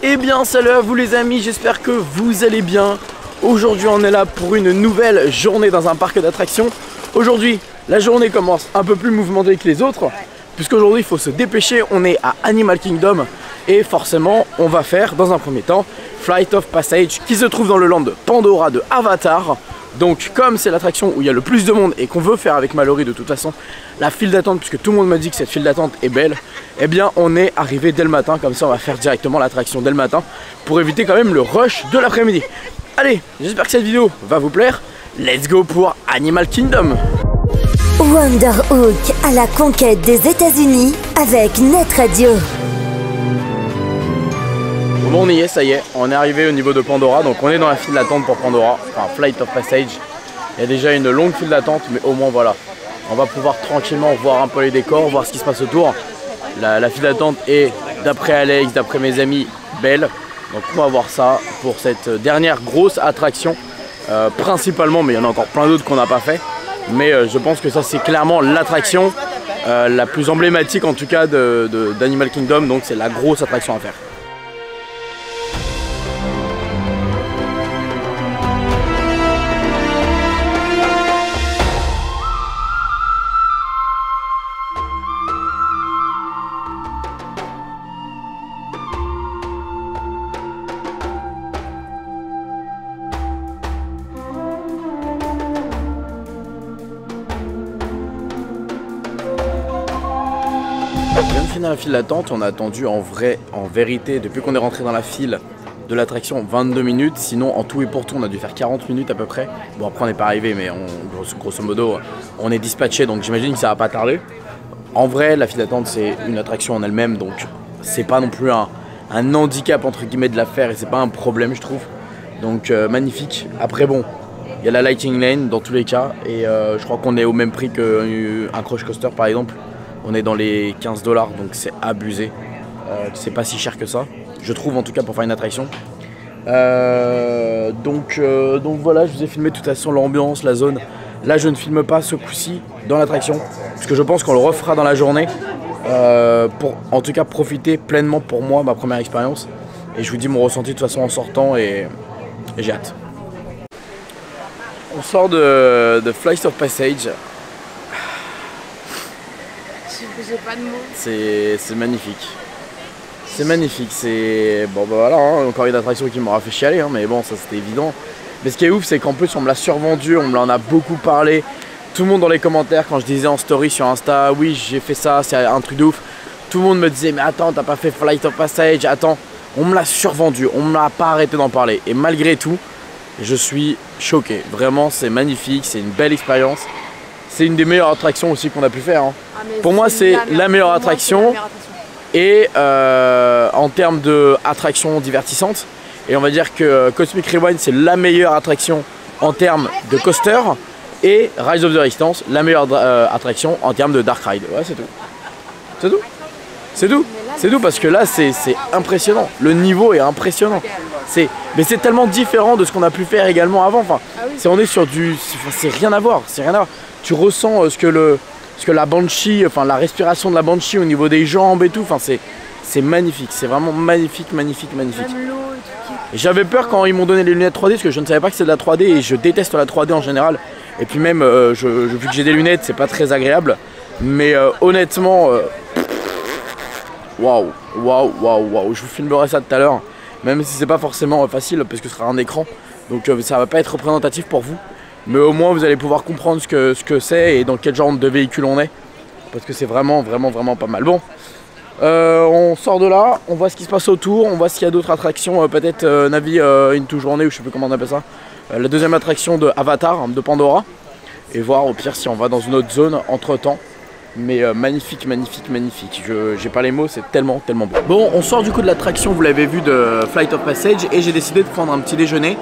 Eh bien salut à vous les amis, j'espère que vous allez bien. Aujourd'hui on est là pour une nouvelle journée dans un parc d'attractions. Aujourd'hui la journée commence un peu plus mouvementée que les autres, puisqu'aujourd'hui il faut se dépêcher, on est à Animal Kingdom. Et forcément on va faire dans un premier temps Flight of Passage qui se trouve dans le land de Pandora de Avatar. Donc comme c'est l'attraction où il y a le plus de monde et qu'on veut faire avec Mallory de toute façon la file d'attente, puisque tout le monde me dit que cette file d'attente est belle, eh bien on est arrivé dès le matin, comme ça on va faire directement l'attraction dès le matin pour éviter quand même le rush de l'après-midi. Allez, j'espère que cette vidéo va vous plaire, let's go pour Animal Kingdom. Wonderhook à la conquête des États-Unis avec Net Radio. Bon, on y est, ça y est, on est arrivé au niveau de Pandora, donc on est dans la file d'attente pour Pandora, enfin Flight of Passage. Il y a déjà une longue file d'attente, mais au moins voilà, on va pouvoir tranquillement voir un peu les décors, voir ce qui se passe autour. La file d'attente est, d'après Alex, d'après mes amis, belle. Donc on va voir ça pour cette dernière grosse attraction, principalement, mais il y en a encore plein d'autres qu'on n'a pas fait. Mais je pense que ça c'est clairement l'attraction la plus emblématique en tout cas d'Animal Kingdom, donc c'est la grosse attraction à faire. On vient de finir la file d'attente, on a attendu en vérité, depuis qu'on est rentré dans la file de l'attraction 22 minutes, sinon en tout et pour tout on a dû faire 40 minutes à peu près. Bon après on n'est pas arrivé mais grosso modo on est dispatché, donc j'imagine que ça va pas tarder. En vrai la file d'attente c'est une attraction en elle-même, donc c'est pas non plus un handicap entre guillemets de la faire et c'est pas un problème je trouve. Donc magnifique. Après bon, il y a la Lightning Lane dans tous les cas et je crois qu'on est au même prix qu'un Crush Coaster par exemple. On est dans les 15 $, donc c'est abusé. C'est pas si cher que ça, je trouve en tout cas pour faire une attraction. Donc voilà, je vous ai filmé de toute façon l'ambiance, la zone. Là je ne filme pas ce coup-ci dans l'attraction, parce que je pense qu'on le refera dans la journée. Pour en tout cas profiter pleinement pour moi, ma première expérience. Et je vous dis mon ressenti de toute façon en sortant et j'ai hâte. On sort de Flight of Passage. J'ai pas de mots. C'est magnifique. C'est magnifique, c'est... Bon bah voilà, hein, encore une attraction qui m'aura fait chialer, hein, mais bon ça c'était évident. Mais ce qui est ouf c'est qu'en plus on me l'a survendu, on me l'en a beaucoup parlé. Tout le monde dans les commentaires quand je disais en story sur Insta, oui j'ai fait ça, c'est un truc de ouf. Tout le monde me disait mais attends t'as pas fait Flight of Passage, attends. On me l'a survendu, on me l'a pas arrêté d'en parler. Et malgré tout, je suis choqué. Vraiment c'est magnifique, c'est une belle expérience. C'est une des meilleures attractions aussi qu'on a pu faire. Hein. Ah, pour moi, c'est la meilleure attraction. Et en termes d'attraction divertissante, et on va dire que Cosmic Rewind, c'est la meilleure attraction en termes de coaster. Et Rise of the Resistance, la meilleure attraction en termes de Dark Ride. Ouais, c'est tout. C'est tout. C'est tout. C'est tout parce que là, c'est impressionnant. Le niveau est impressionnant. Mais c'est tellement différent de ce qu'on a pu faire également avant. Enfin, on est sur du... C'est rien à voir. C'est rien à voir. Tu ressens ce que la Banshee, enfin la respiration de la Banshee au niveau des jambes et tout, enfin c'est magnifique, c'est vraiment magnifique, magnifique, magnifique. J'avais peur quand ils m'ont donné les lunettes 3D parce que je ne savais pas que c'est de la 3D et je déteste la 3D en général. Et puis même, vu que j'ai des lunettes, c'est pas très agréable. Mais honnêtement, waouh, waouh, waouh, waouh, je vous filmerai ça tout à l'heure. Même si c'est pas forcément facile parce que ce sera un écran, donc ça va pas être représentatif pour vous. Mais au moins vous allez pouvoir comprendre ce que c'est et dans quel genre de véhicule on est. Parce que c'est vraiment pas mal. Bon, on sort de là, on voit ce qui se passe autour, on voit s'il y a d'autres attractions, peut-être Navi Into Journée ou je sais plus comment on appelle ça. La deuxième attraction de Avatar, de Pandora. Et voir au pire si on va dans une autre zone entre temps. Mais magnifique, magnifique, magnifique. J'ai pas les mots, c'est tellement beau. Bon, on sort du coup de l'attraction, vous l'avez vu, de Flight of Passage. Et j'ai décidé de prendre un petit déjeuner.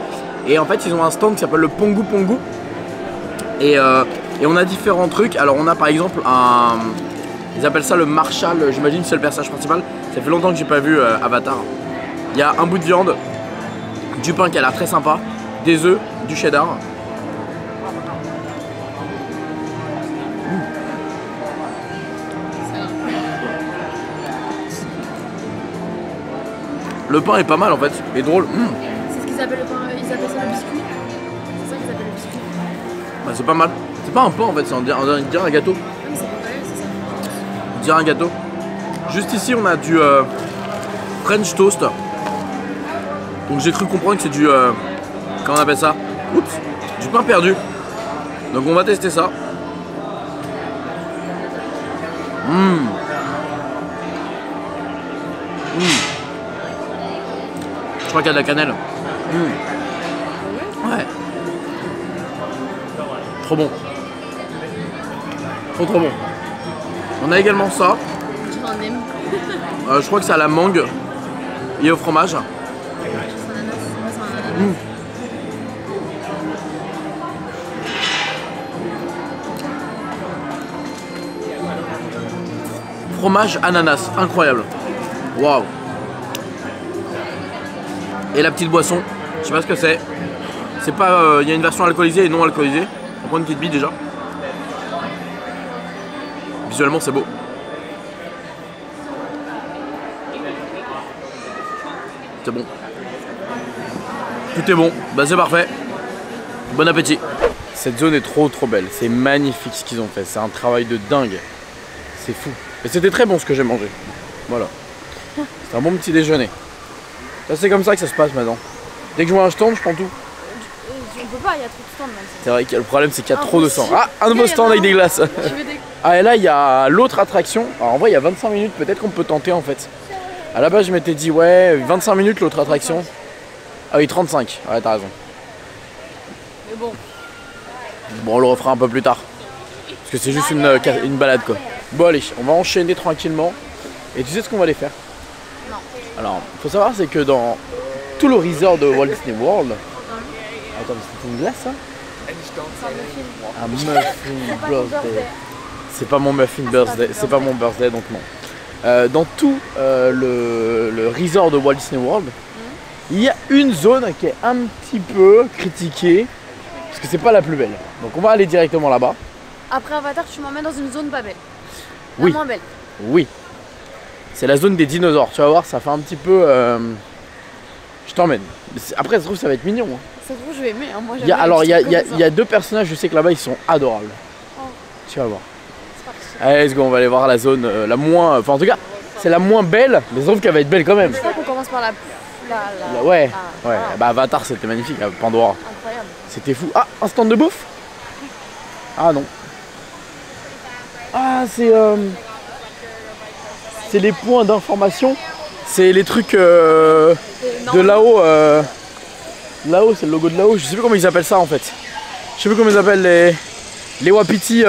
Et en fait ils ont un stand qui s'appelle le Pongu Pongu. Et on a différents trucs. Alors on a par exemple ils appellent ça le Marshall, j'imagine c'est le personnage principal. Ça fait longtemps que j'ai pas vu Avatar. Il y a un bout de viande, du pain qui a l'air très sympa, des œufs, du cheddar. Le pain est pas mal en fait, et drôle. C'est ce qu'ils appellent le pain, ils appellent ça le biscuit. C'est ça qu'ils appellent le biscuit. Bah, c'est pas mal. C'est pas un pain en fait, c'est on dirait un gâteau. Oui, c'est ça. On dirait un gâteau. Juste ici, on a du French toast. Donc j'ai cru comprendre que c'est du... comment on appelle ça? Oups, du pain perdu. Donc on va tester ça. Je crois qu'il y a de la cannelle. Ouais. Trop bon. Trop bon. On a également ça. J'en aime. Je crois que c'est à la mangue et au fromage. C'est un ananas. C'est un ananas. Fromage ananas, incroyable. Waouh. Et la petite boisson, je sais pas ce que c'est. C'est pas. Il y a une version alcoolisée et non alcoolisée. On prend une petite bille déjà. Visuellement, c'est beau. C'est bon. Tout est bon. Bah, c'est parfait. Bon appétit. Cette zone est trop belle. C'est magnifique ce qu'ils ont fait. C'est un travail de dingue. C'est fou. Et c'était très bon ce que j'ai mangé. Voilà. C'est un bon petit déjeuner. C'est comme ça que ça se passe maintenant. Dès que je vois un stand, je prends tout. On peut pas, il y a trop de stands maintenant. C'est vrai que le problème c'est qu'il y a trop de stands. Ah, un nouveau stand avec des glaces. Des... Ah, et là il y a l'autre attraction. Alors en vrai il y a 25 minutes, peut-être qu'on peut tenter en fait. À la base je m'étais dit ouais 25 minutes l'autre attraction. Ah oui 35, ouais t'as raison. Mais bon. Bon on le refera un peu plus tard. Parce que c'est juste une balade quoi. Bon allez, on va enchaîner tranquillement. Et tu sais ce qu'on va aller faire? Non. Alors, faut savoir c'est que dans tout le resort de Walt Disney World. Attends, c'est une glace ça? Un muffin birthday. C'est pas mon muffin birthday, c'est pas mon birthday donc non. Dans tout le resort de Walt Disney World, il y a une zone qui est un petit peu critiquée parce que c'est pas la plus belle. Donc on va aller directement là-bas. Après Avatar, tu m'emmènes dans une zone pas belle. La Oui. moins belle. Oui. C'est la zone des dinosaures. Tu vas voir, ça fait un petit peu. Je t'emmène. Après, ça se trouve, ça va être mignon. Hein. Ça se trouve, je vais aimer. Hein. Moi, Alors, il y a deux personnages, je sais que là-bas, ils sont adorables. Oh. Tu vas voir. C'est parti. Allez, let's go, on va aller voir la zone la moins. Enfin, en tout cas, c'est la moins belle, mais je trouve qu'elle va être belle quand même. Je crois qu'on commence par la. Ouais, Ah, ouais. ah. Bah, Avatar, c'était magnifique, à Pandora. Incroyable. C'était fou. Ah, un stand de bouffe? Ah non. Ah, c'est les points d'information. C'est les trucs de là-haut. Là-haut, c'est le logo de là-haut. Je sais plus comment ils appellent ça en fait. Je sais plus comment ils appellent les wapitis.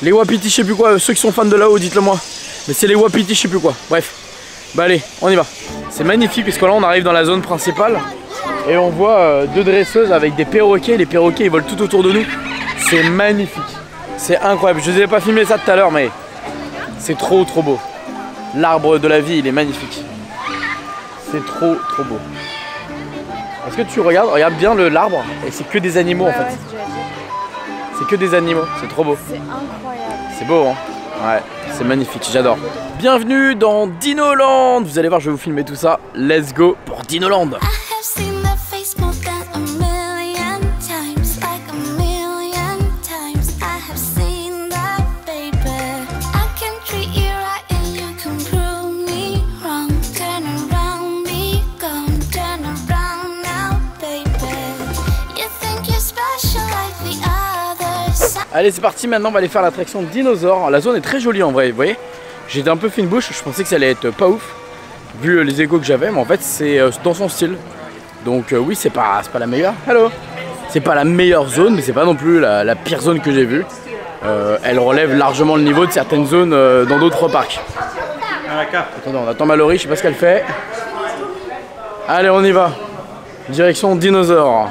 Les wapitis, je sais plus quoi. Ceux qui sont fans de là-haut, dites-le moi. Mais c'est les wapitis, je sais plus quoi. Bref. Bah allez, on y va. C'est magnifique parce que là, on arrive dans la zone principale et on voit deux dresseuses avec des perroquets. Les perroquets, ils volent tout autour de nous. C'est magnifique. C'est incroyable. Je ne vous ai pas filmé ça tout à l'heure, mais c'est trop beau. L'arbre de la vie, il est magnifique. C'est trop beau. Est-ce que tu regardes bien l'arbre et c'est que des animaux en fait. Ouais, c'est que des animaux, c'est trop beau. c'est incroyable. C'est beau hein. Ouais, c'est magnifique, j'adore. Bienvenue dans Dinoland. Vous allez voir, je vais vous filmer tout ça. Let's go pour Dinoland. Allez c'est parti, maintenant on va aller faire l'attraction dinosaure. La zone est très jolie en vrai, vous voyez. J'étais un peu fine bouche, je pensais que ça allait être pas ouf vu les échos que j'avais, mais en fait c'est dans son style. Donc oui c'est pas la meilleure. Hello. C'est pas la meilleure zone, mais c'est pas non plus la pire zone que j'ai vue. Elle relève largement le niveau de certaines zones dans d'autres parcs. Attendez, on attend Mallory, je sais pas ce qu'elle fait. Allez on y va. Direction dinosaure.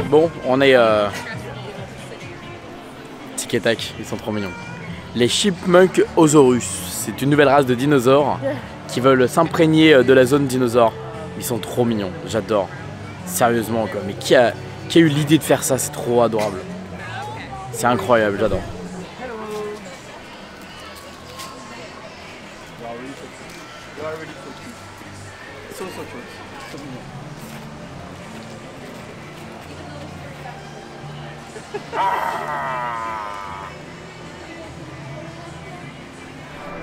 Bon, on est tic et tac, ils sont trop mignons. Les Chipmunk Osaurus, c'est une nouvelle race de dinosaures qui veulent s'imprégner de la zone dinosaure. Ils sont trop mignons, j'adore. Sérieusement quoi, mais Qui a eu l'idée de faire ça? C'est trop adorable. C'est incroyable, j'adore.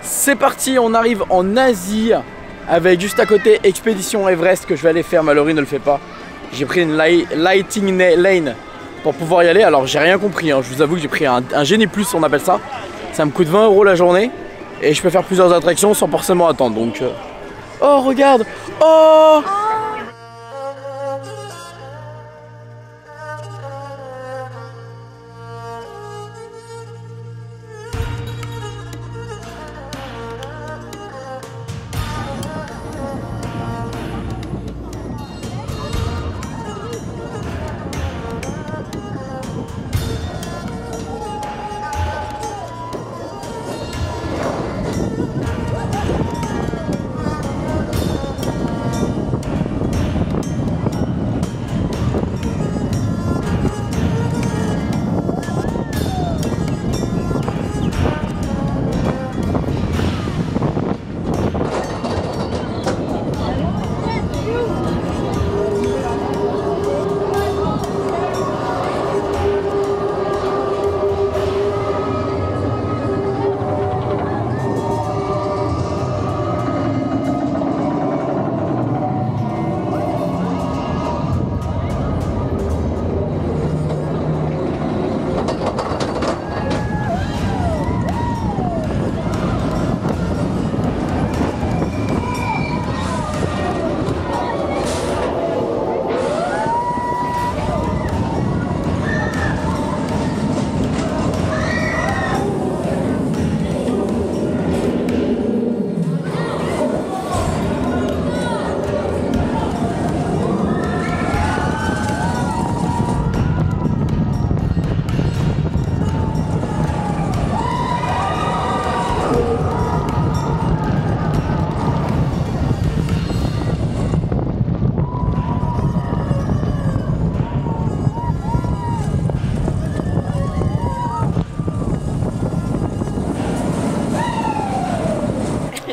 C'est parti, on arrive en Asie avec juste à côté Expédition Everest que je vais aller faire. Mallory ne le fait pas. J'ai pris une lighting lane pour pouvoir y aller. Alors j'ai rien compris, hein. Je vous avoue que j'ai pris un génie plus, on appelle ça. Ça me coûte 20 € la journée et je peux faire plusieurs attractions sans forcément attendre. Donc oh regarde, oh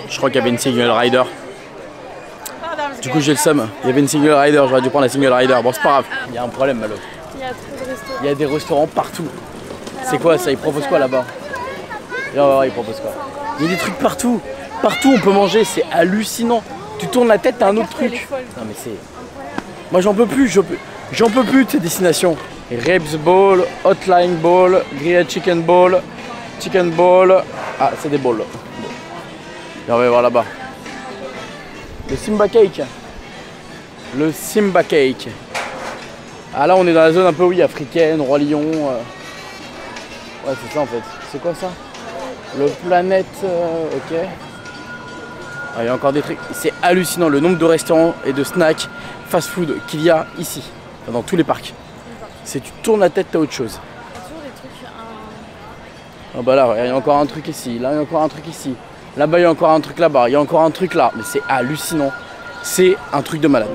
Je crois qu'il y avait une single rider. Du coup j'ai le seum. Il y avait une single rider, j'aurais dû prendre la single rider. Bon c'est pas grave. Il y a un problème Malo. Il y a trop de restaurants. Il y a des restaurants partout. C'est quoi ça? Ils proposent quoi là-bas? Viens on va voir ils proposent quoi. Il y a des trucs partout. Partout on peut manger, c'est hallucinant. Tu tournes la tête, t'as un autre truc. Non mais c'est... Moi j'en peux plus, j'en peux plus de ces destinations. Ribs Bowl, Hotline Bowl, Grilled Chicken Bowl, Chicken Bowl. Ah c'est des bowls. Et on va voir là-bas. Le Simba Cake. Le Simba Cake. Ah là on est dans la zone un peu oui africaine, Roi Lion. Ouais c'est ça en fait. C'est quoi ça? Le Planète. Ok. Ah, il y a encore des trucs. C'est hallucinant le nombre de restaurants et de snacks fast-food qu'il y a ici. Dans tous les parcs. C'est tu tournes la tête t'as autre chose. Il y a toujours des trucs. Ah bah là il y a encore un truc ici. Là il y a encore un truc ici. Là-bas il y a encore un truc là-bas, il y a encore un truc là, mais c'est hallucinant, c'est un truc de malade.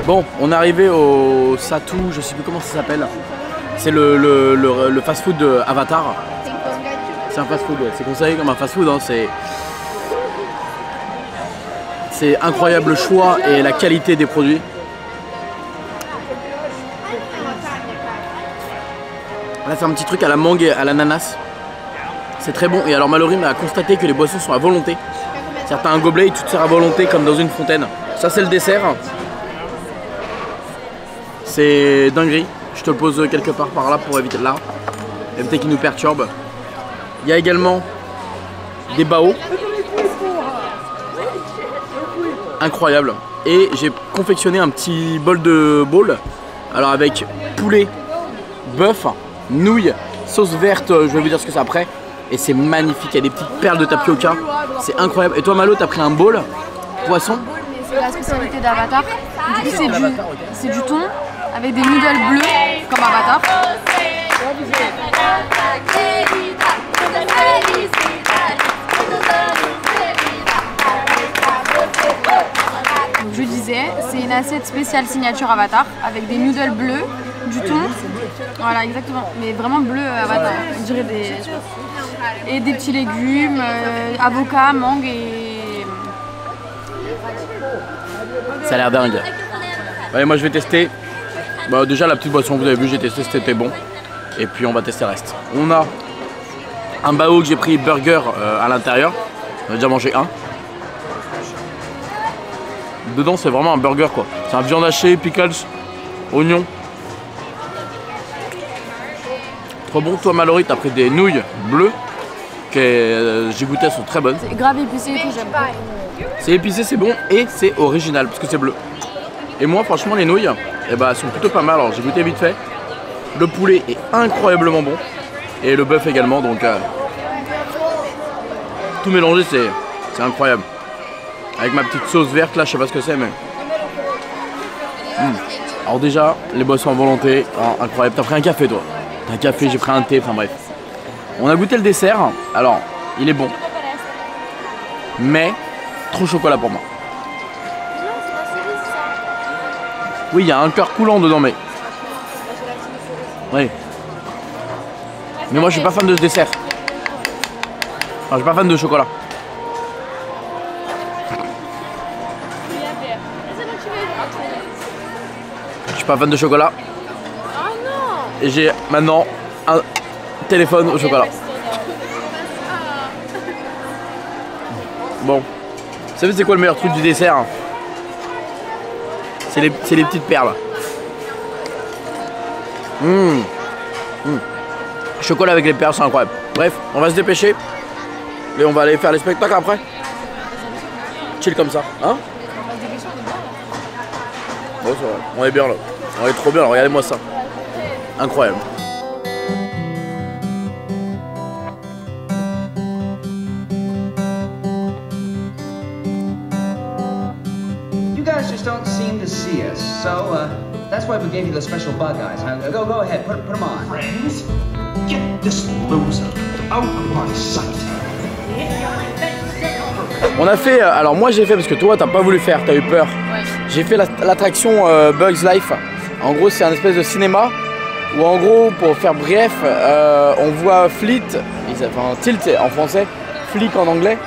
Bon, on est arrivé au Satou, je sais plus comment ça s'appelle. C'est le fast-food de Avatar. C'est un fast-food, ouais. C'est considéré comme un fast-food. Hein. C'est incroyable le choix et la qualité des produits. Là, c'est un petit truc à la mangue et à l'ananas. C'est très bon. Et alors, Mallory m'a constaté que les boissons sont à volonté. Certains un gobelet et tu te sers à volonté comme dans une fontaine. Ça, c'est le dessert. C'est dinguerie. Je te le pose quelque part par là pour éviter là. Éviter qu'il nous perturbe. Il y a également des baos. Incroyable. Et j'ai confectionné un petit bol de bowl. Alors avec poulet, bœuf, nouilles, sauce verte, je vais vous dire ce que c'est après. Et c'est magnifique, il y a des petites perles de tapioca. C'est incroyable. Et toi Malo, t'as pris un bowl poisson. C'est la spécialité d'Avatar. Du coup, c'est du thon avec des noodles bleus comme Avatar. Donc, je disais, c'est une assiette spéciale signature Avatar avec des noodles bleus, du thon. Voilà, exactement. Mais vraiment bleu Avatar. On dirait et des petits légumes, avocat, mangue et... Ça a l'air dingue. Allez, moi je vais tester. Bah, déjà la petite boisson, vous avez vu, j'ai testé, c'était bon. Et puis on va tester le reste. On a un bao que j'ai pris burger à l'intérieur. On a déjà mangé un. Dedans c'est vraiment un burger quoi. C'est un viande hachée, pickles, oignons. Trop bon. Toi Mallory, t'as pris des nouilles bleues que j'ai goûté, elles sont très bonnes. C'est grave épicé et tout, j'aime pas. C'est épicé, c'est bon et c'est original parce que c'est bleu. Et moi franchement les nouilles, eh ben, elles sont plutôt pas mal. Alors j'ai goûté vite fait. Le poulet est incroyablement bon. Et le bœuf également, donc tout mélangé c'est incroyable. Avec ma petite sauce verte là, je sais pas ce que c'est mais... Alors déjà, les boissons à volonté, oh, incroyable. T'as pris un café toi? T'as un café, j'ai pris un thé, enfin bref. On a goûté le dessert, alors il est bon. Mais trop chocolat pour moi. Oui, il y a un cœur coulant dedans mais... Oui. Mais moi je suis pas fan de ce dessert. Enfin, je suis pas fan de chocolat. Je suis pas fan de chocolat. Et j'ai maintenant un téléphone au chocolat. Bon. Vous savez c'est quoi le meilleur truc du dessert? C'est les petites perles. Chocolat avec les perles, c'est incroyable. Bref, on va se dépêcher. Et on va aller faire les spectacles après. Chill comme ça, hein? Ouais, c'est vrai. On est bien là. On est trop bien là, regardez-moi ça. Incroyable. You guys just don't seem to see us, so that's why we gave you the special bug eyes. Go ahead, put them on. Friends, get this loser out of my sight. On a fait, alors moi j'ai fait parce que toi t'as pas voulu faire, t'as eu peur. Ouais. J'ai fait l'attraction Bugs Life. En gros c'est un espèce de cinéma où en gros pour faire bref, on voit Fleet, enfin Tilt en français, Flick en anglais.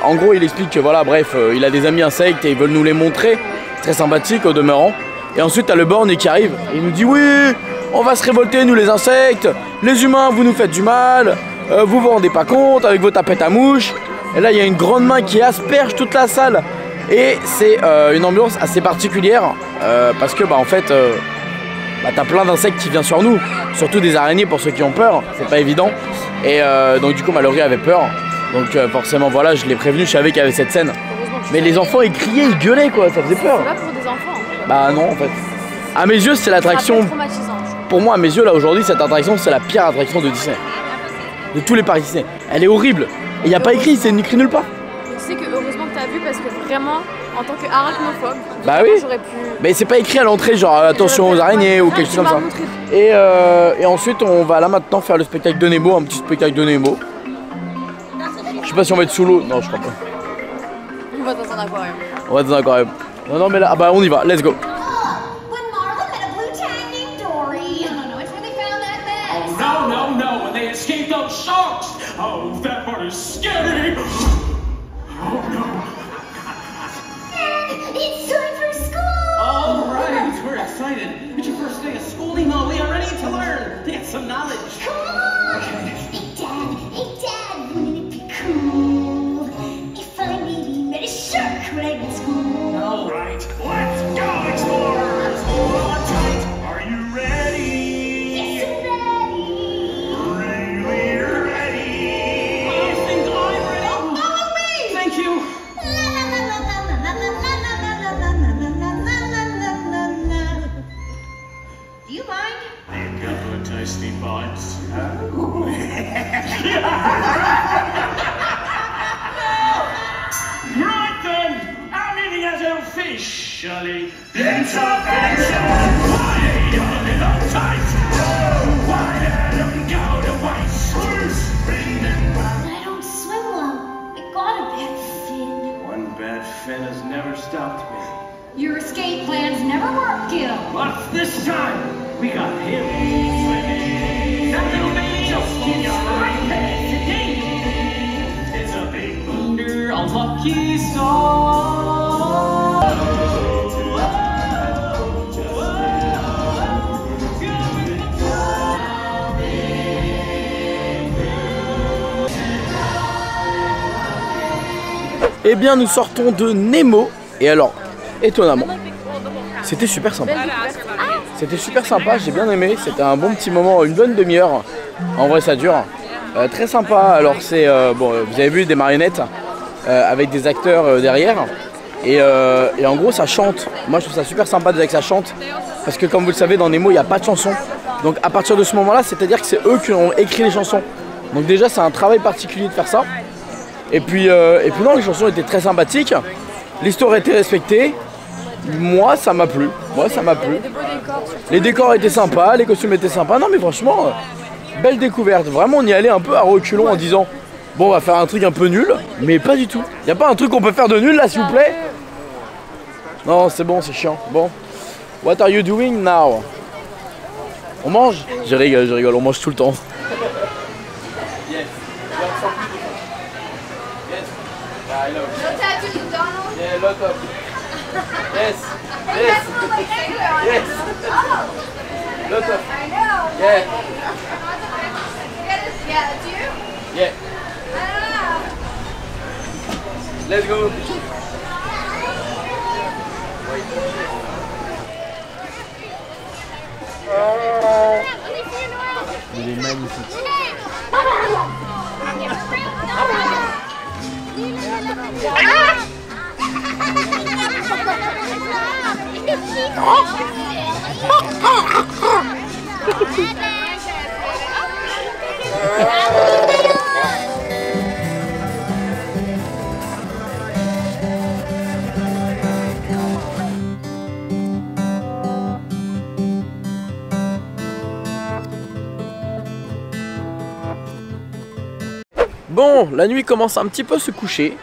En gros il explique que voilà bref, il a des amis insectes et ils veulent nous les montrer. Très sympathique au demeurant. Et ensuite t'as le borgne qui arrive et il nous dit oui, on va se révolter nous les insectes, les humains vous nous faites du mal, vous vous rendez pas compte avec vos tapettes à mouches. Et là il y a une grande main qui asperge toute la salle. Et c'est une ambiance assez particulière parce que bah en fait t'as plein d'insectes qui viennent sur nous, surtout des araignées pour ceux qui ont peur, c'est pas évident. Et donc du coup Mallory avait peur, donc forcément voilà je l'ai prévenu, je savais qu'il y avait cette scène. Mais les enfants ils criaient, ils gueulaient quoi, ça faisait peur. C'est pas pour des enfants. Bah non en fait. À mes yeux c'est l'attraction, pour moi à mes yeux là aujourd'hui cette attraction c'est la pire attraction de Disney. De tous les parcs Disney. Elle est horrible. Et il n'y a pas écrit, c'est écrit nulle part. Tu sais que heureusement que t'as vu parce que vraiment, en tant qu'arachnophobe, bah oui. j'aurais pu... Mais c'est pas écrit à l'entrée genre attention aux araignées ou quelque chose comme ça. Et ensuite on va là maintenant faire le spectacle de Nemo, un petit spectacle de Nemo. Je sais pas si on va être sous l'eau, non je crois pas. On va dans un aquarium. On va dans un aquarium. Non mais là, ah bah on y va, let's go. Escape those sharks! Oh, that part is scary! Oh no! Dad, it's time for school! All right, we're excited. It's your first day of school, Nemo. We are ready to learn, to get some knowledge. Come on! Hey, Dad, wouldn't it be cool if I maybe met a shark when I'm in school? All right, let's go, explorers! Hold on tight. Are you ready? Yes, I'm ready! Do you mind? A couple of tasty bites. Right then, out officially intervention. Why you little tight? Why let them go to waste? I don't swim well. I got a bad fin. One bad fin has never stopped me. Your escape plans never worked, Gil. But this time, we got him. That little baby just gets right past today. It's a big under a lucky star. Eh bien, nous sortons de Nemo. Et alors, étonnamment, c'était super sympa. C'était super sympa, j'ai bien aimé. C'était un bon petit moment, une bonne demi-heure. En vrai, ça dure. Très sympa. Alors, c'est bon, vous avez vu des marionnettes avec des acteurs derrière. Et en gros, ça chante. Moi, je trouve ça super sympa déjà que ça chante. Parce que, comme vous le savez, dans Nemo, il n'y a pas de chanson. Donc, à partir de ce moment-là, c'est-à-dire que c'est eux qui ont écrit les chansons. Donc, déjà, c'est un travail particulier de faire ça. Et puis non, les chansons étaient très sympathiques. L'histoire était respectée. Moi, ça m'a plu. Les décors étaient sympas, les costumes étaient sympas. Non, mais franchement, belle découverte. Vraiment, on y allait un peu à reculons en disant bon, on va faire un truc un peu nul, mais pas du tout. Y a pas un truc qu'on peut faire de nul là, s'il vous plaît? Non, c'est bon, c'est chiant. Bon, what are you doing now? On mange? Je rigole, on mange tout le temps. I know. No tattoo, Donald? Yeah, lot of. Yes. Yes. Yes. Oh. Lot of. I know. Yeah. Yeah, that's you? Yeah. Ah. Let's go. Il est magnifique. Bon, la nuit commence un petit peu à se coucher.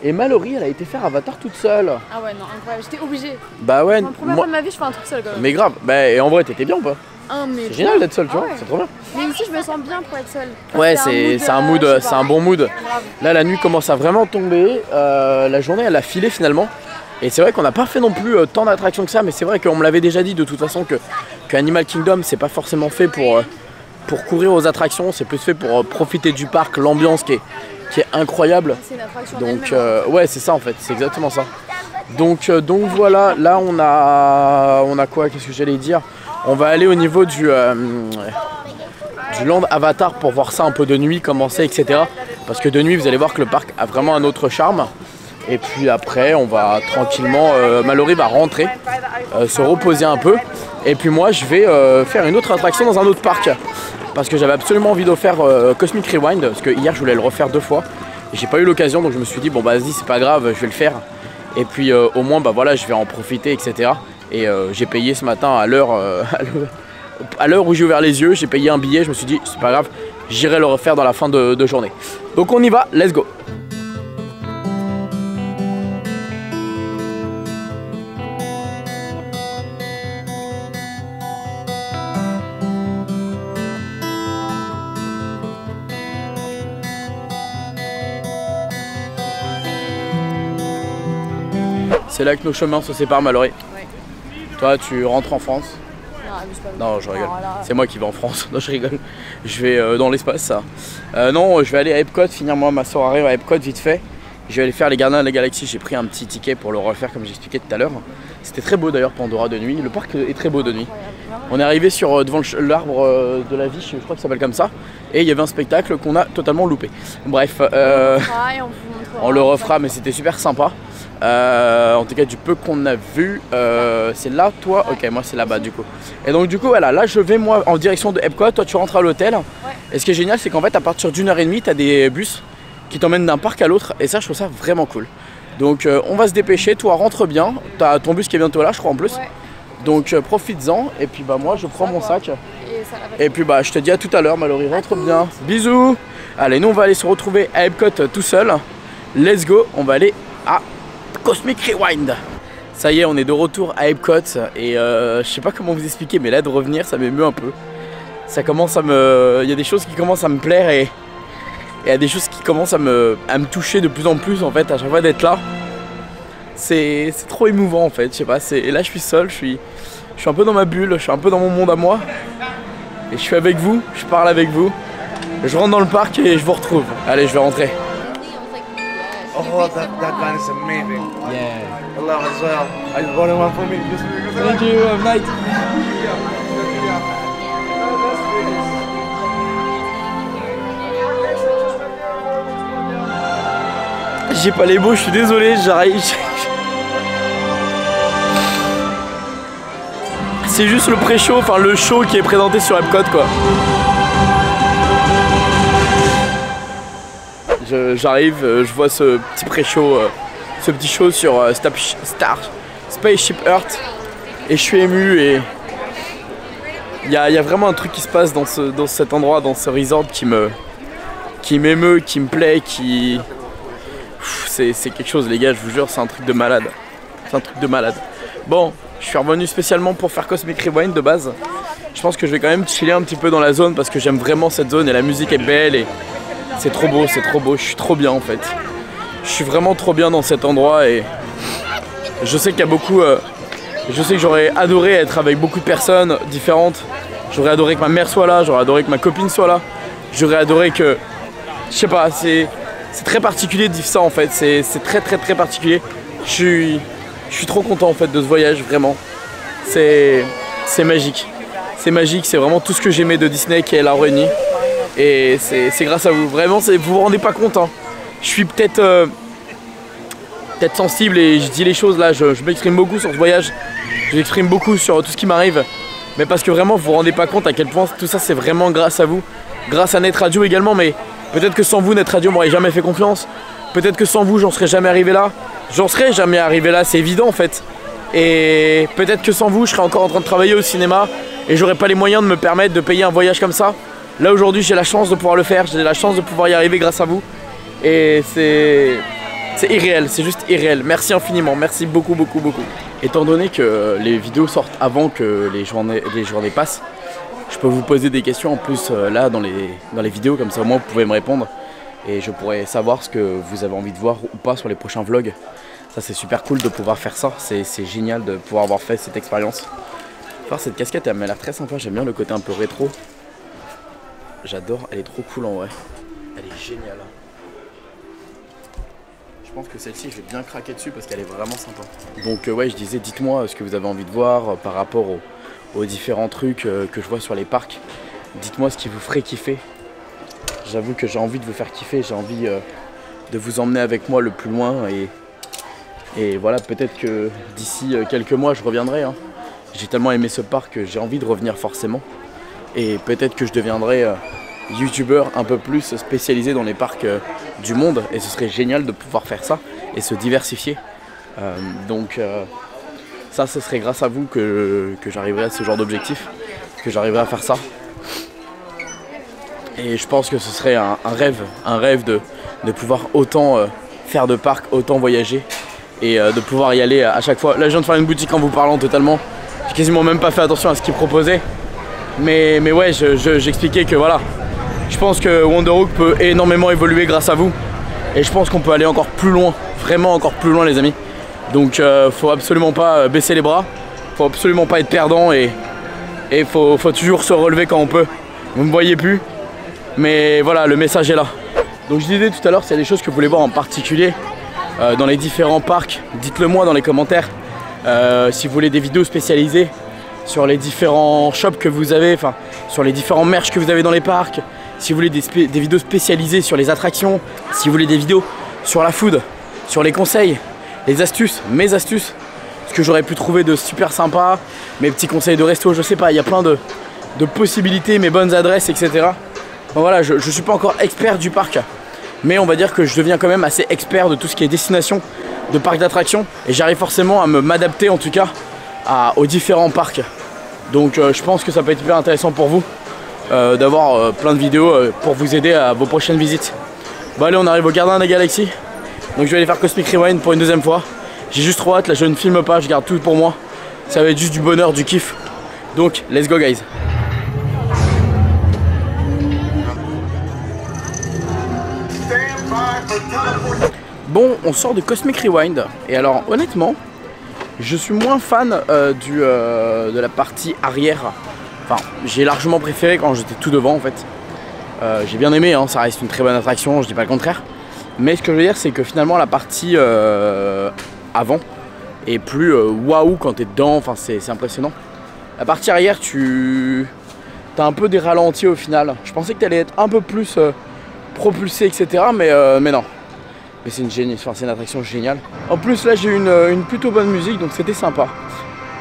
Et Mallory, elle a été faire Avatar toute seule. Ah ouais, non, incroyable, j'étais obligée. Bah ouais, C'est la première fois de ma vie, je fais un truc seul quand même. mais grave. Bah, et en vrai, t'étais bien ou pas? Ah, mais C'est génial d'être seule, tu vois, ouais. c'est trop bien. Mais ici, je me sens bien pour être seule. Ouais, c'est un mood, je sais c'est pas. un bon mood. Grave. Là, la nuit commence à vraiment tomber. La journée, elle a filé finalement. Et c'est vrai qu'on n'a pas fait non plus tant d'attractions que ça, mais c'est vrai qu'on me l'avait déjà dit de toute façon que Animal Kingdom, c'est pas forcément fait pour courir aux attractions, c'est plus fait pour profiter du parc, l'ambiance qui est incroyable. C'est une attraction Donc elle-même. ouais, c'est ça en fait, c'est exactement ça. Donc voilà, là on a quoi, qu'est-ce que j'allais dire? On va aller au niveau du land Avatar pour voir ça un peu de nuit, comment c'est, etc. Parce que de nuit, vous allez voir que le parc a vraiment un autre charme. Et puis après, on va tranquillement, Mallory va rentrer, se reposer un peu. Et puis moi, je vais faire une autre attraction dans un autre parc. Parce que j'avais absolument envie de faire Cosmic Rewind. Parce que hier, je voulais le refaire 2 fois. Et j'ai pas eu l'occasion, donc je me suis dit, bon bah vas-y, c'est pas grave, je vais le faire. Et puis au moins, bah voilà, je vais en profiter, etc. Et j'ai payé ce matin à l'heure où j'ai ouvert les yeux, j'ai payé un billet, je me suis dit, c'est pas grave, j'irai le refaire dans la fin de journée. Donc on y va, let's go. C'est là que nos chemins se séparent, Mallory. Ouais. Toi, tu rentres en France. Non, abuse pas. Non, je rigole. Voilà. C'est moi qui vais en France. Non, je rigole. Je vais dans l'espace, ça. Non, je vais aller à Epcot, finir moi ma soirée à Epcot vite fait. Je vais aller faire les Gardiens de la Galaxie. J'ai pris un petit ticket pour le refaire comme j'expliquais tout à l'heure. C'était très beau d'ailleurs Pandora de nuit. Le parc est très beau de nuit. On est arrivé devant l'arbre de la vie, je crois que ça s'appelle comme ça. Et il y avait un spectacle qu'on a totalement loupé. Bref, on le refera, mais c'était super sympa. En tout cas, du peu qu'on a vu, c'est là, toi? Ok, moi c'est là-bas du coup. Et donc du coup, voilà, là je vais moi en direction de Epcot, toi tu rentres à l'hôtel. Ouais. Et ce qui est génial, c'est qu'en fait, à partir d'1h30, tu as des bus qui t'emmènent d'un parc à l'autre. Et ça, je trouve ça vraiment cool. Donc on va se dépêcher, toi rentre bien, t'as ton bus qui est bientôt là je crois en plus. Ouais. Donc profites-en et puis bah moi je prends mon sac. Et Et puis bah je te dis à tout à l'heure Mallory, rentre bien. Bisous. Allez nous on va aller se retrouver à Epcot tout seul. Let's go, on va aller à Cosmic Rewind. Ça y est, on est de retour à Epcot et je sais pas comment vous expliquer mais là de revenir ça m'émeut un peu. Ça commence à me... Il y a des choses qui commencent à me plaire et il y a des choses qui commencent à me toucher de plus en plus en fait à chaque fois d'être là. C'est trop émouvant en fait, je sais pas, et là je suis seul, je suis un peu dans ma bulle, je suis un peu dans mon monde à moi. Et je suis avec vous, je parle avec vous. Je rentre dans le parc et je vous retrouve. Allez, je vais rentrer. Oh, that gun is amazing. Yeah. I love it as well. I just bought one for me. Thank you, have a night. J'ai pas les mots, je suis désolé, j'arrive. C'est juste le pré-show, enfin le show qui est présenté sur Epcot quoi. J'arrive, je vois ce petit pré-show, ce petit show sur Spaceship Earth et je suis ému et il y a vraiment un truc qui se passe dans cet endroit, dans ce resort qui m'émeut, qui me plaît, c'est quelque chose les gars, je vous jure, c'est un truc de malade. C'est un truc de malade. Bon, je suis revenu spécialement pour faire Cosmic Rewind de base. Je pense que je vais quand même chiller un petit peu dans la zone parce que j'aime vraiment cette zone et la musique est belle et c'est trop beau, je suis trop bien en fait. Je suis vraiment trop bien dans cet endroit et je sais qu'il y a beaucoup... je sais que j'aurais adoré être avec beaucoup de personnes différentes. J'aurais adoré que ma mère soit là, j'aurais adoré que ma copine soit là. J'aurais adoré que... Je sais pas, c'est très particulier de vivre ça en fait, c'est très particulier. Je suis trop content en fait de ce voyage, vraiment. C'est magique. C'est magique, c'est vraiment tout ce que j'aimais de Disney qui est là réuni. Et c'est grâce à vous, vraiment, vous vous rendez pas compte. Hein. Je suis peut-être sensible et je dis les choses là, je m'exprime beaucoup sur ce voyage. Je m'exprime beaucoup sur tout ce qui m'arrive. Mais parce que vraiment, vous vous rendez pas compte à quel point tout ça c'est vraiment grâce à vous. Grâce à Net Radio également, mais peut-être que sans vous, Net Radio m'aurait jamais fait confiance. Peut-être que sans vous, j'en serais jamais arrivé là. J'en serais jamais arrivé là, c'est évident en fait. Et peut-être que sans vous, je serais encore en train de travailler au cinéma et j'aurais pas les moyens de me permettre de payer un voyage comme ça. Là aujourd'hui, j'ai la chance de pouvoir le faire, j'ai la chance de pouvoir y arriver grâce à vous. Et c'est irréel, c'est juste irréel. Merci infiniment, merci beaucoup. Étant donné que les vidéos sortent avant que les journées passent, je peux vous poser des questions en plus là dans les vidéos, comme ça au moins vous pouvez me répondre. Et je pourrais savoir ce que vous avez envie de voir ou pas sur les prochains vlogs. Ça c'est super cool de pouvoir faire ça, c'est génial de pouvoir avoir fait cette expérience. Enfin, cette casquette elle m'a l'air très sympa, j'aime bien le côté un peu rétro. J'adore, elle est trop cool en vrai. Elle est géniale. Je pense que celle-ci je vais bien craquer dessus parce qu'elle est vraiment sympa. Donc ouais, je disais, dites-moi ce que vous avez envie de voir par rapport aux différents trucs que je vois sur les parcs. Dites-moi ce qui vous ferait kiffer. J'avoue que j'ai envie de vous faire kiffer, j'ai envie de vous emmener avec moi le plus loin et voilà, peut-être que d'ici quelques mois je reviendrai. Hein. J'ai tellement aimé ce parc que j'ai envie de revenir forcément. Et peut-être que je deviendrai youtubeur un peu plus spécialisé dans les parcs du monde et ce serait génial de pouvoir faire ça et se diversifier. Donc ça, ce serait grâce à vous que j'arriverai à ce genre d'objectif, que j'arriverai à faire ça. Et je pense que ce serait un rêve de pouvoir autant faire de parcs, autant voyager et de pouvoir y aller à chaque fois. Là je viens de faire une boutique en vous parlant totalement, j'ai quasiment même pas fait attention à ce qu'ils proposaient. Mais ouais, j'expliquais que voilà, je pense que Wonderhook peut énormément évoluer grâce à vous. Et je pense qu'on peut aller encore plus loin, vraiment encore plus loin les amis. Donc faut absolument pas baisser les bras, faut absolument pas être perdant et faut toujours se relever quand on peut. Vous ne me voyez plus, mais voilà, le message est là. Donc je disais tout à l'heure, s'il y a des choses que vous voulez voir en particulier dans les différents parcs, dites-le moi dans les commentaires. Si vous voulez des vidéos spécialisées sur les différents shops que vous avez, enfin sur les différents merch que vous avez dans les parcs, si vous voulez des vidéos spécialisées sur les attractions, si vous voulez des vidéos sur la food, sur les conseils, les astuces, mes astuces, ce que j'aurais pu trouver de super sympa, mes petits conseils de resto, je sais pas, il y a plein de possibilités, mes bonnes adresses, etc. Bon, voilà, je suis pas encore expert du parc, mais on va dire que je deviens quand même assez expert de tout ce qui est destination, de parcs d'attractions et j'arrive forcément à m'adapter en tout cas aux différents parcs. Donc je pense que ça peut être hyper intéressant pour vous d'avoir plein de vidéos pour vous aider à vos prochaines visites. Bon allez, on arrive au Gardien des Galaxies. Donc je vais aller faire Cosmic Rewind pour une deuxième fois. J'ai juste trop hâte, là je ne filme pas, je garde tout pour moi. Ça va être juste du bonheur, du kiff. Donc let's go guys. Bon, on sort de Cosmic Rewind. Et alors honnêtement, je suis moins fan de la partie arrière. Enfin, j'ai largement préféré quand j'étais tout devant en fait. J'ai bien aimé, hein, ça reste une très bonne attraction, je dis pas le contraire. Mais ce que je veux dire, c'est que finalement la partie avant est plus waouh quand t'es dedans, enfin c'est impressionnant. La partie arrière, t'as un peu des ralentis au final. Je pensais que t'allais être un peu plus propulsé, etc. Mais non. Mais c'est une attraction géniale. En plus là j'ai eu une plutôt bonne musique, donc c'était sympa.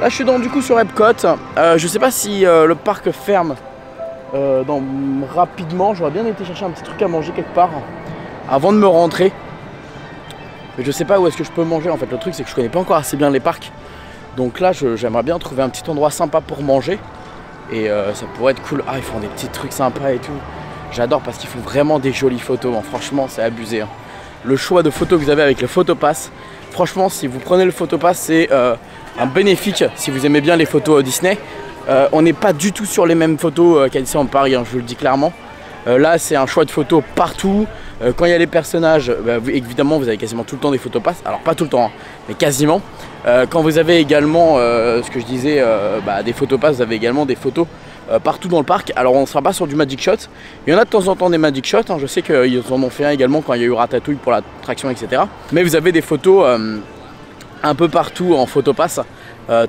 Là je suis du coup sur Epcot. Je sais pas si le parc ferme rapidement. J'aurais bien été chercher un petit truc à manger quelque part avant de me rentrer. Mais je sais pas où est-ce que je peux manger en fait. Le truc c'est que je connais pas encore assez bien les parcs. Donc là j'aimerais bien trouver un petit endroit sympa pour manger. Et ça pourrait être cool. Ah, ils font des petits trucs sympas et tout. J'adore parce qu'ils font vraiment des jolies photos. Franchement c'est abusé, hein. Le choix de photos que vous avez avec le Photopass, franchement si vous prenez le Photopass c'est un bénéfique si vous aimez bien les photos Disney. On n'est pas du tout sur les mêmes photos qu'à Disneyland Paris, hein, je vous le dis clairement. Là c'est un choix de photos partout. Quand il y a les personnages, évidemment vous avez quasiment tout le temps des Photopass. Alors pas tout le temps, hein, mais quasiment. Quand vous avez également, ce que je disais, des Photopass, vous avez également des photos partout dans le parc. Alors on ne sera pas sur du Magic Shot. Il y en a de temps en temps des Magic Shots, hein. Je sais qu'ils en ont fait un également quand il y a eu Ratatouille pour l'attraction, etc. Mais vous avez des photos un peu partout en Photopass,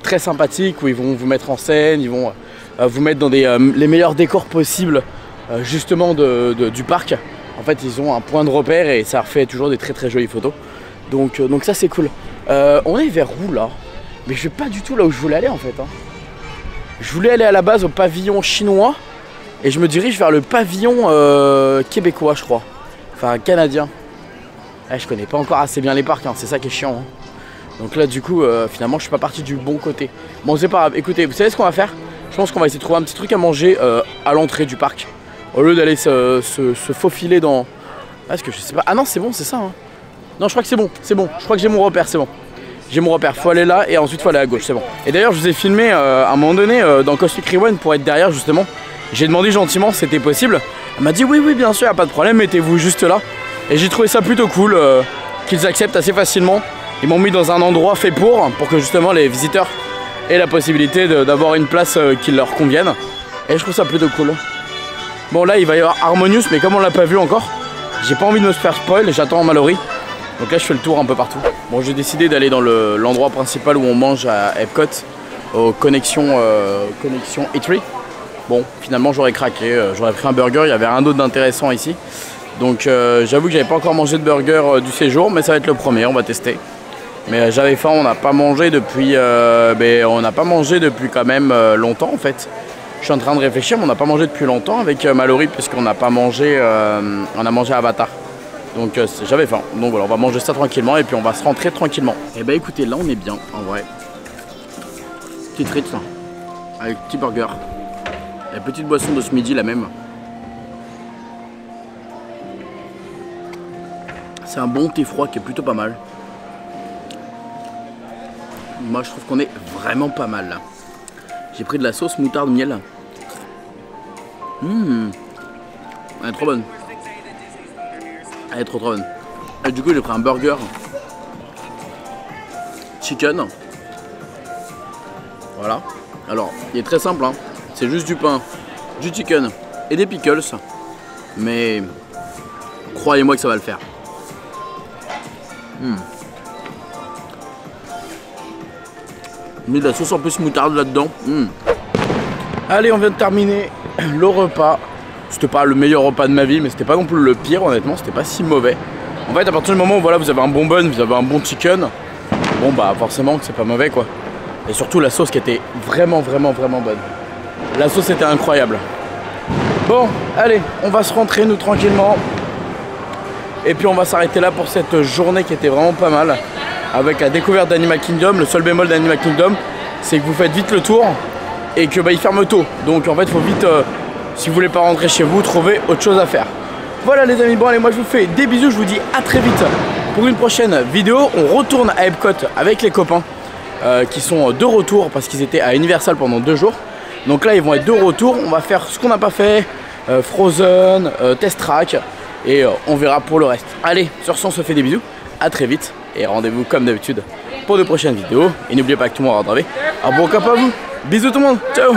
très sympathiques, où ils vont vous mettre en scène, ils vont vous mettre dans les meilleurs décors possibles justement du parc. En fait ils ont un point de repère et ça refait toujours des très très jolies photos. Donc ça c'est cool. On est vers où là? Mais je vais pas du tout là où je voulais aller en fait, hein. Je voulais aller à la base au pavillon chinois et je me dirige vers le pavillon québécois je crois. Enfin canadien. Je connais pas encore assez bien les parcs, hein. C'est ça qui est chiant, hein. Donc là du coup finalement je suis pas parti du bon côté. Bon c'est pas grave, écoutez, vous savez ce qu'on va faire? Je pense qu'on va essayer de trouver un petit truc à manger à l'entrée du parc. Au lieu d'aller se faufiler dans... Est-ce que je sais pas? Ah non c'est bon, c'est ça, hein. Non je crois que c'est bon, je crois que j'ai mon repère, c'est bon. J'ai mon repère, faut aller là et ensuite faut aller à gauche, c'est bon. Et d'ailleurs je vous ai filmé à un moment donné dans Cosmic Rewind pour être derrière justement. J'ai demandé gentiment si c'était possible. Elle m'a dit oui bien sûr, y a pas de problème, mettez-vous juste là. Et j'ai trouvé ça plutôt cool qu'ils acceptent assez facilement. Ils m'ont mis dans un endroit fait pour que justement les visiteurs aient la possibilité d'avoir une place qui leur convienne. Et je trouve ça plutôt cool. Bon là il va y avoir Harmonious, mais comme on l'a pas vu encore, j'ai pas envie de me faire spoil, j'attends Mallory. Donc là je fais le tour un peu partout. Bon j'ai décidé d'aller dans l'endroit principal où on mange à Epcot, aux connexions Eatery. Bon finalement j'aurais craqué, j'aurais pris un burger, il y avait rien d'autre d'intéressant ici. Donc j'avoue que j'avais pas encore mangé de burger du séjour, mais ça va être le premier, on va tester. Mais j'avais faim, on n'a pas mangé depuis quand même longtemps en fait. Je suis en train de réfléchir, mais on n'a pas mangé depuis longtemps avec Mallory puisqu'on n'a pas mangé, on a mangé Avatar. Donc j'avais faim, donc voilà, on va manger ça tranquillement et puis on va se rentrer tranquillement. Et bah écoutez, là on est bien en vrai. Petite frite ça, avec petit burger. La petite boisson de ce midi la même. C'est un bon thé froid qui est plutôt pas mal. Moi je trouve qu'on est vraiment pas mal là. J'ai pris de la sauce moutarde miel. Elle est trop bonne. Elle est trop bonne. Et du coup j'ai pris un burger chicken. Voilà. Alors il est très simple, hein. C'est juste du pain, du chicken et des pickles. Mais croyez-moi que ça va le faire. Mis de la sauce en plus moutarde là-dedans. Allez, on vient de terminer le repas. C'était pas le meilleur repas de ma vie, mais c'était pas non plus le pire, honnêtement, c'était pas si mauvais. En fait, à partir du moment où voilà, vous avez un bon bun, vous avez un bon chicken, bon bah forcément que c'est pas mauvais quoi. Et surtout la sauce qui était vraiment bonne. La sauce était incroyable. Bon, allez, on va se rentrer nous tranquillement. Et puis on va s'arrêter là pour cette journée qui était vraiment pas mal. avec la découverte d'Animal Kingdom. Le seul bémol d'Animal Kingdom, c'est que vous faites vite le tour et que il ferme tôt. Donc en fait, il faut vite, si vous voulez pas rentrer chez vous, trouver autre chose à faire. Voilà les amis, bon allez, moi je vous fais des bisous, je vous dis à très vite pour une prochaine vidéo. On retourne à Epcot avec les copains qui sont de retour parce qu'ils étaient à Universal pendant 2 jours. Donc là ils vont être de retour, on va faire ce qu'on n'a pas fait, Frozen, Test Track, et on verra pour le reste. Allez, sur ce on se fait des bisous, à très vite, et rendez-vous comme d'habitude pour de prochaines vidéos. Et n'oubliez pas que tout le monde aura dravé. Un bon cap à vous, bisous tout le monde, ciao.